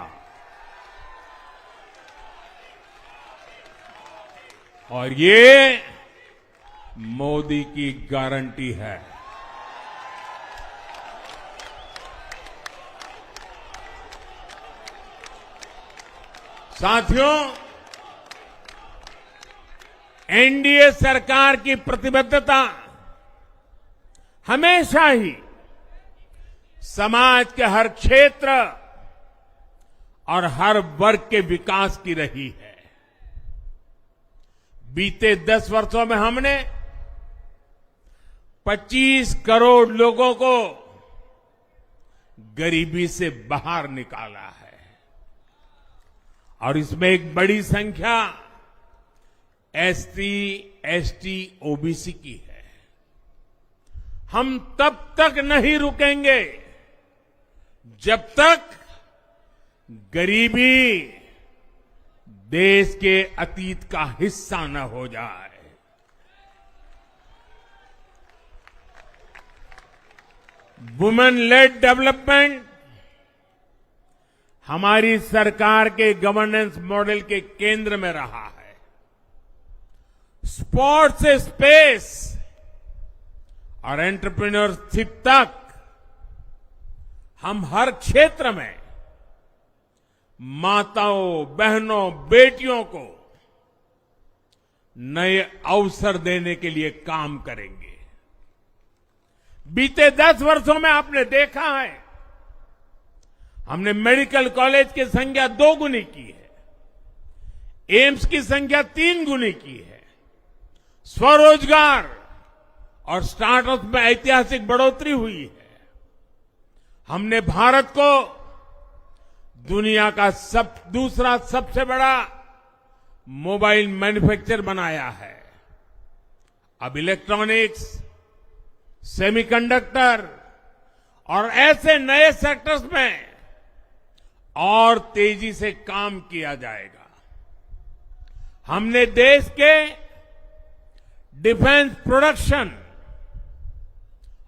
और ये मोदी की गारंटी है। साथियों, एनडीए सरकार की प्रतिबद्धता हमेशा ही समाज के हर क्षेत्र और हर वर्ग के विकास की रही है। बीते 10 वर्षों में हमने 25 करोड़ लोगों को गरीबी से बाहर निकाला है और इसमें एक बड़ी संख्या एसटी, एसटी, ओबीसी की है। हम तब तक नहीं रुकेंगे जब तक गरीबी देश के अतीत का हिस्सा न हो जाए। वुमेन लेड डेवलपमेंट हमारी सरकार के गवर्नेंस मॉडल के केंद्र में रहा है। स्पोर्ट्स से स्पेस और एंटरप्रेन्योरशिप तक हम हर क्षेत्र में माताओं, बहनों, बेटियों को नए अवसर देने के लिए काम करेंगे। बीते 10 वर्षों में आपने देखा है, हमने मेडिकल कॉलेज की संख्या 2 गुनी की है, एम्स की संख्या 3 गुनी की है, स्वरोजगार और स्टार्टअप में ऐतिहासिक बढ़ोतरी हुई है। हमने भारत को दुनिया का दूसरा सबसे बड़ा मोबाइल मैन्युफैक्चरर बनाया है। अब इलेक्ट्रॉनिक्स, सेमीकंडक्टर और ऐसे नए सेक्टर्स में और तेजी से काम किया जाएगा। हमने देश के डिफेंस प्रोडक्शन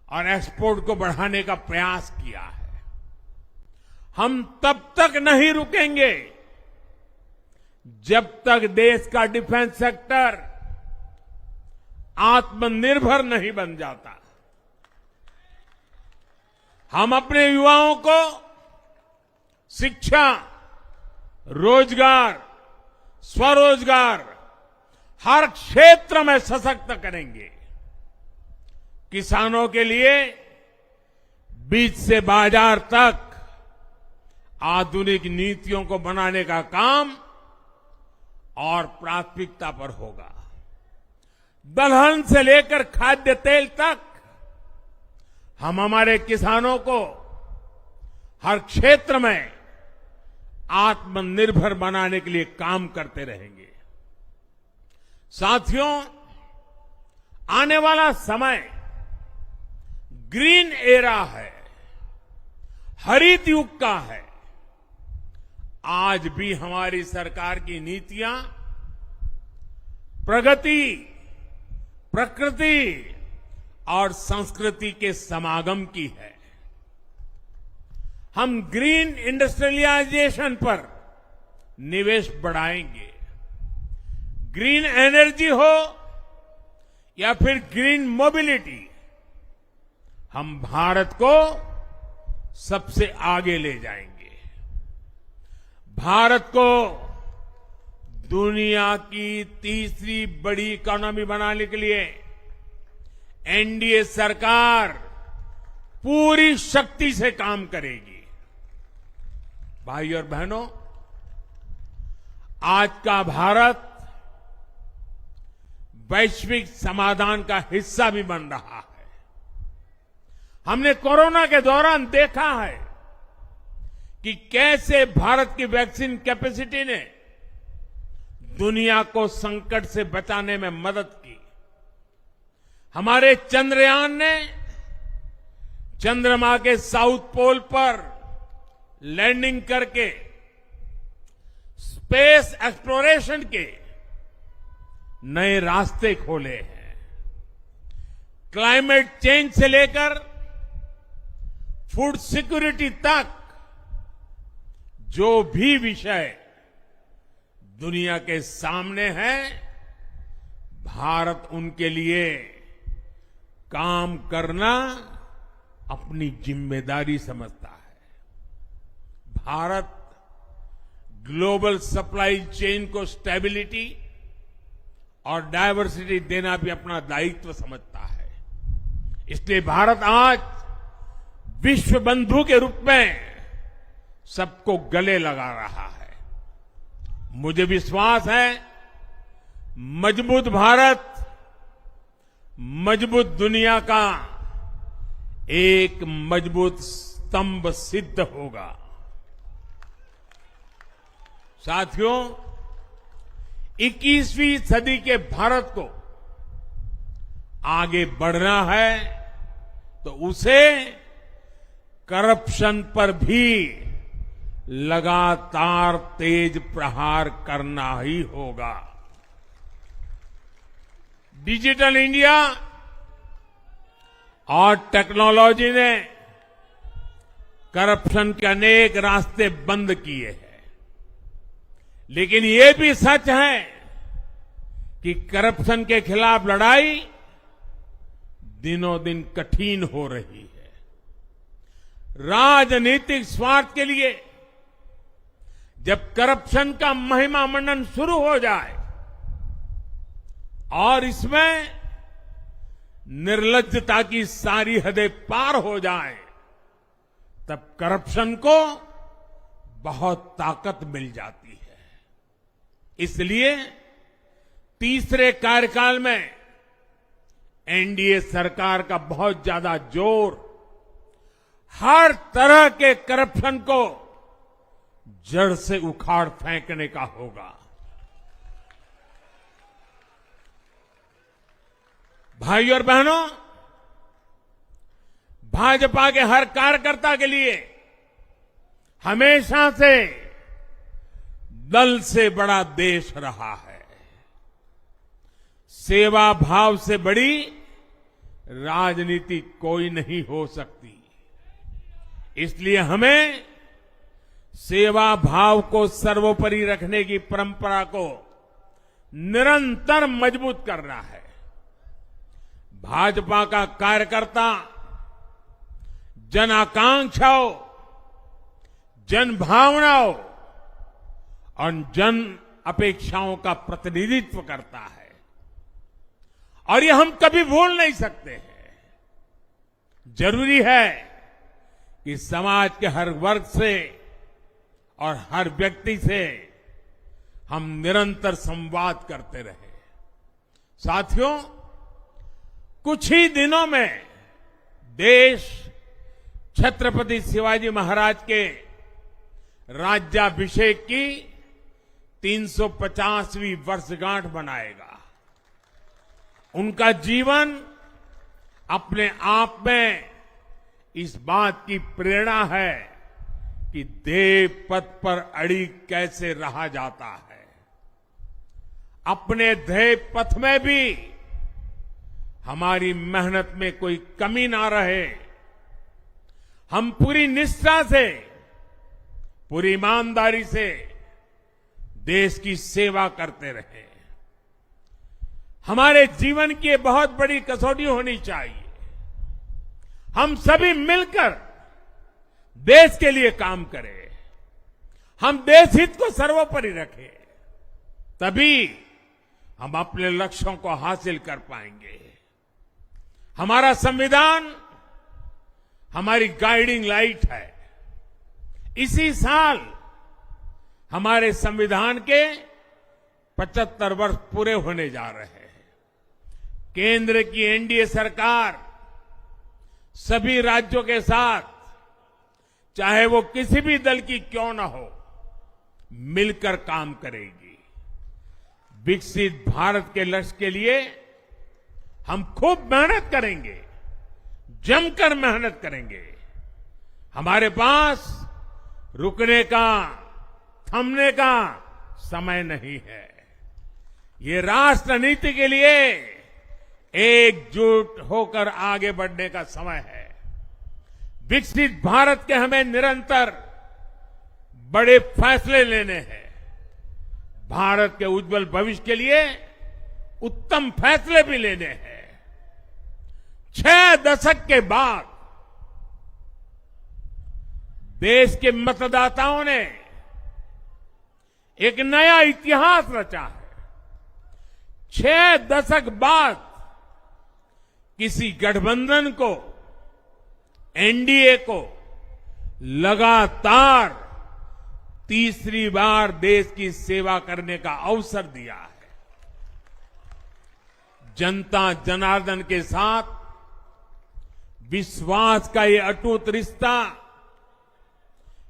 और एक्सपोर्ट को बढ़ाने का प्रयास किया है। हम तब तक नहीं रुकेंगे जब तक देश का डिफेंस सेक्टर आत्मनिर्भर नहीं बन जाता। हम अपने युवाओं को शिक्षा, रोजगार, स्वरोजगार हर क्षेत्र में सशक्त करेंगे। किसानों के लिए बीज से बाजार तक आधुनिक नीतियों को बनाने का काम और प्राथमिकता पर होगा। दलहन से लेकर खाद्य तेल तक हम हमारे किसानों को हर क्षेत्र में आत्मनिर्भर बनाने के लिए काम करते रहेंगे। साथियों, आने वाला समय ग्रीन एरा है, हरित युग का है। आज भी हमारी सरकार की नीतियां प्रगति, प्रकृति और संस्कृति के समागम की है। हम ग्रीन इंडस्ट्रियलाइजेशन पर निवेश बढ़ाएंगे। ग्रीन एनर्जी हो या फिर ग्रीन मोबिलिटी, हम भारत को सबसे आगे ले जाएंगे। भारत को दुनिया की तीसरी बड़ी इकोनॉमी बनाने के लिए एनडीए सरकार पूरी शक्ति से काम करेगी। भाई और बहनों, आज का भारत वैश्विक समाधान का हिस्सा भी बन रहा है। हमने कोरोना के दौरान देखा है कि कैसे भारत की वैक्सीन कैपेसिटी ने दुनिया को संकट से बचाने में मदद की। हमारे चंद्रयान ने चंद्रमा के साउथ पोल पर लैंडिंग करके स्पेस एक्सप्लोरेशन के नए रास्ते खोले हैं। क्लाइमेट चेंज से लेकर फूड सिक्योरिटी तक जो भी विषय दुनिया के सामने है, भारत उनके लिए काम करना अपनी जिम्मेदारी समझता है। भारत ग्लोबल सप्लाई चेन को स्टेबिलिटी और डायवर्सिटी देना भी अपना दायित्व समझता है। इसलिए भारत आज विश्व बंधु के रूप में सबको गले लगा रहा है। मुझे विश्वास है मजबूत भारत मजबूत दुनिया का एक मजबूत स्तंभ सिद्ध होगा। साथियों, 21वीं सदी के भारत को आगे बढ़ना है तो उसे करप्शन पर भी लगातार तेज प्रहार करना ही होगा। डिजिटल इंडिया और टेक्नोलॉजी ने करप्शन के अनेक रास्ते बंद किए हैं, लेकिन ये भी सच है कि करप्शन के खिलाफ लड़ाई दिनों दिन कठिन हो रही है। राजनीतिक स्वार्थ के लिए जब करप्शन का महिमा मंडन शुरू हो जाए और इसमें निर्लज्जता की सारी हदें पार हो जाए, तब करप्शन को बहुत ताकत मिल जाती है। इसलिए तीसरे कार्यकाल में एनडीए सरकार का बहुत ज्यादा जोर हर तरह के करप्शन को जड़ से उखाड़ फेंकने का होगा। भाइयों और बहनों, भाजपा के हर कार्यकर्ता के लिए हमेशा से दल से बड़ा देश रहा है। सेवा भाव से बड़ी राजनीति कोई नहीं हो सकती। इसलिए हमें सेवा भाव को सर्वोपरि रखने की परंपरा को निरंतर मजबूत करना है। भाजपा का कार्यकर्ता जन आकांक्षाओं, जन भावनाओं और जन अपेक्षाओं का प्रतिनिधित्व करता है और ये हम कभी भूल नहीं सकते हैं। जरूरी है कि समाज के हर वर्ग से और हर व्यक्ति से हम निरंतर संवाद करते रहे। साथियों, कुछ ही दिनों में देश छत्रपति शिवाजी महाराज के राज्याभिषेक की 350वीं वर्षगांठ मनाएगा। उनका जीवन अपने आप में इस बात की प्रेरणा है कि ध्येय पथ पर अड़ी कैसे रहा जाता है। अपने ध्येय पथ में भी हमारी मेहनत में कोई कमी ना रहे। हम पूरी निष्ठा से, पूरी ईमानदारी से देश की सेवा करते रहे। हमारे जीवन की बहुत बड़ी कसौटी होनी चाहिए। हम सभी मिलकर देश के लिए काम करें, हम देश हित को सर्वोपरि रखें, तभी हम अपने लक्ष्यों को हासिल कर पाएंगे। हमारा संविधान हमारी गाइडिंग लाइट है। इसी साल हमारे संविधान के 75 वर्ष पूरे होने जा रहे हैं। केंद्र की एनडीए सरकार सभी राज्यों के साथ, चाहे वो किसी भी दल की क्यों न हो, मिलकर काम करेगी। विकसित भारत के लक्ष्य के लिए हम खूब मेहनत करेंगे, जमकर मेहनत करेंगे। हमारे पास रुकने का, थमने का समय नहीं है। ये राष्ट्र नीति के लिए एकजुट होकर आगे बढ़ने का समय है। विकसित भारत के हमें निरंतर बड़े फैसले लेने हैं। भारत के उज्जवल भविष्य के लिए उत्तम फैसले भी लेने हैं। 6 दशक के बाद देश के मतदाताओं ने एक नया इतिहास रचा है। 6 दशक बाद किसी गठबंधन को, एनडीए को लगातार तीसरी बार देश की सेवा करने का अवसर दिया है। जनता जनार्दन के साथ विश्वास का ये अटूट रिश्ता,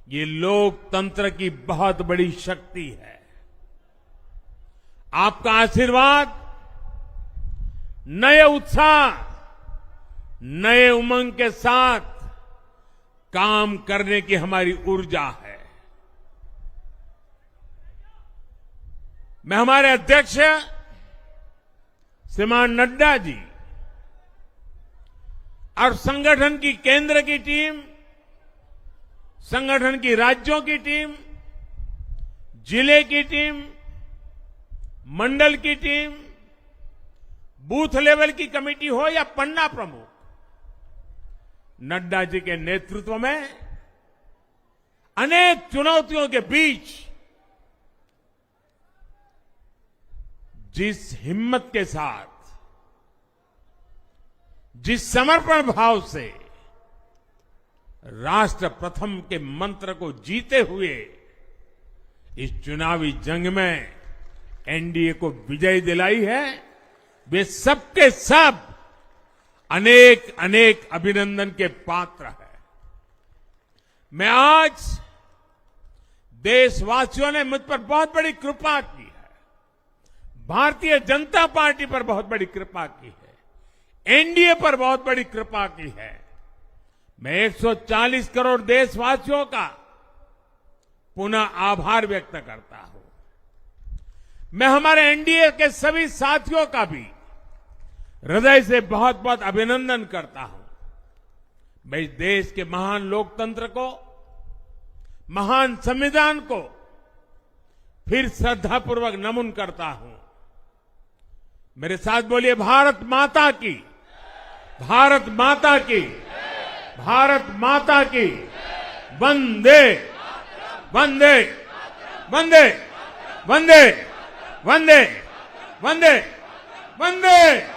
ये लोकतंत्र की बहुत बड़ी शक्ति है। आपका आशीर्वाद नए उत्साह, नए उमंग के साथ काम करने की हमारी ऊर्जा है। मैं हमारे अध्यक्ष श्रीमान नड्डा जी और संगठन की केंद्र की टीम, संगठन की राज्यों की टीम, जिले की टीम, मंडल की टीम, बूथ लेवल की कमेटी हो या पन्ना प्रमुख, नड्डा जी के नेतृत्व में अनेक चुनौतियों के बीच जिस हिम्मत के साथ, जिस समर्पण भाव से राष्ट्र प्रथम के मंत्र को जीते हुए इस चुनावी जंग में एनडीए को विजय दिलाई है, वे सबके सब अनेक अनेक अभिनंदन के पात्र हैं। मैं आज देशवासियों ने मुझ पर बहुत बड़ी कृपा की है, भारतीय जनता पार्टी पर बहुत बड़ी कृपा की है, एनडीए पर बहुत बड़ी कृपा की है। मैं 140 करोड़ देशवासियों का पुनः आभार व्यक्त करता हूं। मैं हमारे एनडीए के सभी साथियों का भी हृदय से बहुत बहुत अभिनंदन करता हूं। मैं इस देश के महान लोकतंत्र को, महान संविधान को फिर श्रद्धापूर्वक नमन करता हूं। मेरे साथ बोलिए, भारत माता की, भारत माता की, भारत माता की, वंदे वंदे वंदे वंदे वंदे वंदे वंदे।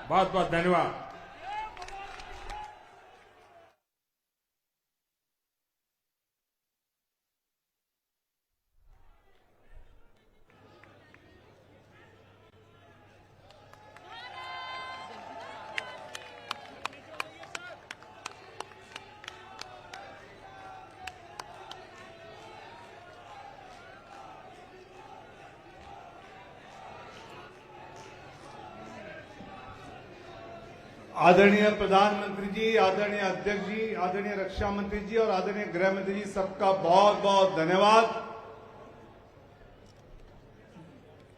बहुत बहुत धन्यवाद। आदरणीय प्रधानमंत्री जी, आदरणीय अध्यक्ष जी, आदरणीय रक्षा मंत्री जी और आदरणीय गृह मंत्री जी, सबका बहुत बहुत धन्यवाद।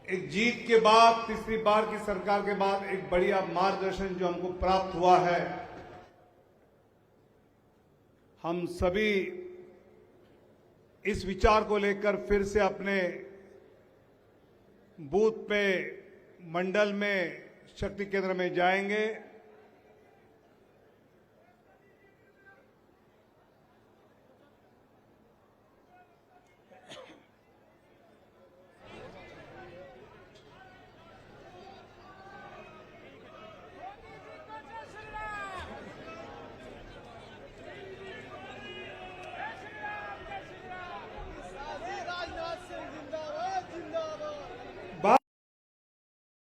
एक जीत के बाद, तीसरी बार की सरकार के बाद एक बढ़िया मार्गदर्शन जो हमको प्राप्त हुआ है, हम सभी इस विचार को लेकर फिर से अपने बूथ पे, मंडल में, शक्ति केंद्र में जाएंगे